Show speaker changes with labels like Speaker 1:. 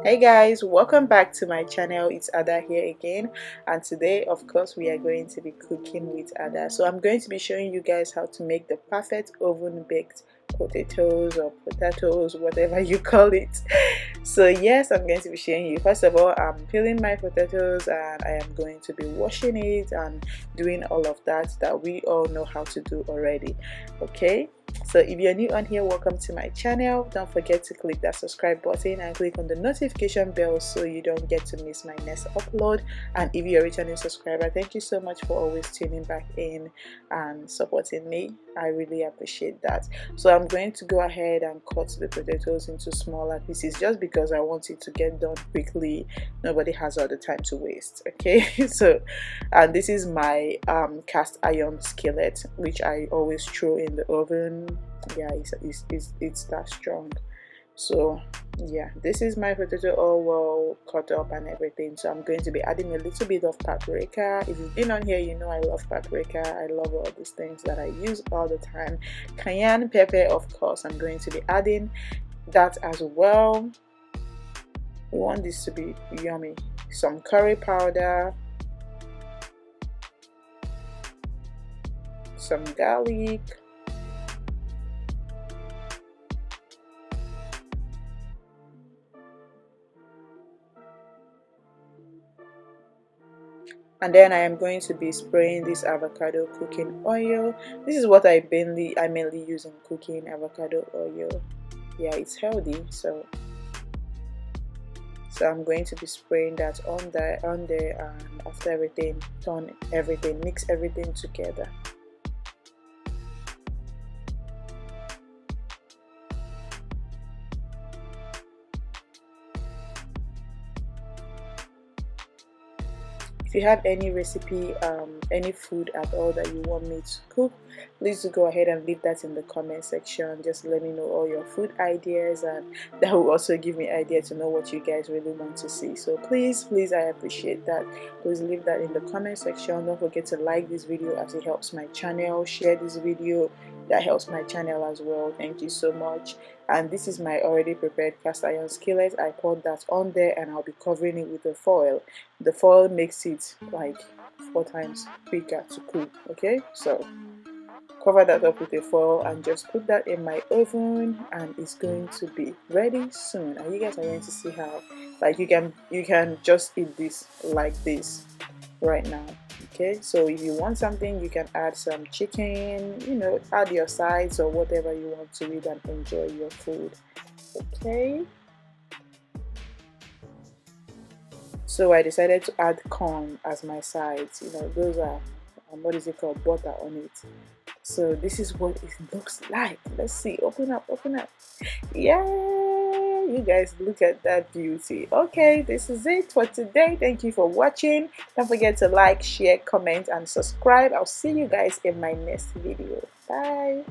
Speaker 1: Hey guys, welcome back to my channel. It's Ada here again, and today of course we are going to be cooking with Ada. So I'm going to be showing you guys how to make the perfect oven baked potatoes, whatever you call it. So yes, I'm going to be showing you. First of all, I'm peeling my potatoes and I am going to be washing it and doing all of that we all know how to do already. Okay, so if you're new on here, welcome to my channel. Don't forget to click that subscribe button and click on the notification bell so you don't get to miss my next upload. And if you're a returning subscriber, thank you so much for always tuning back in and supporting me. I really appreciate that. So I'm going to go ahead and cut the potatoes into smaller pieces just because I want it to get done quickly. Nobody has all the time to waste. Okay, so and this is my cast iron skillet, which I always throw in the oven. Yeah, it's that strong. So yeah, this is my potato all well cut up and everything. So I'm going to be adding a little bit of paprika. If you've been on here, you know I love paprika. I love all these things that I use all the time. Cayenne pepper, of course, I'm going to be adding that as well. We want this to be yummy. Some curry powder, some garlic, and then I am going to be spraying this avocado cooking oil. This is what I mainly use in cooking, avocado oil. Yeah, it's healthy, so I'm going to be spraying that on there, and after everything, mix everything together. If you have any recipe, any food at all that you want me to cook, please do go ahead and leave that in the comment section. Just let me know all your food ideas, and that will also give me idea to know what you guys really want to see. So please, I appreciate that. Please leave that in the comment section. Don't forget to like this video as it helps my channel. Share this video, that helps my channel as well. Thank you so much. And this is my already prepared cast iron skillet. I poured that on there and I'll be covering it with the foil. The foil makes it like 4 times quicker to cook. Okay, so cover that up with a foil and just put that in my oven, and it's going to be ready soon. And you guys are going to see how, like, you can just eat this like this right now. Okay, so if you want something, you can add some chicken, you know, add your sides or whatever you want to eat and enjoy your food. Okay, so I decided to add corn as my sides. You know, those are what is it called, butter on it. So this is what it looks like. Let's see, open up. Yeah, you guys, look at that beauty. Okay, this is it for today. Thank you for watching. Don't forget to like, share, comment and subscribe. I'll see you guys in my next video. Bye.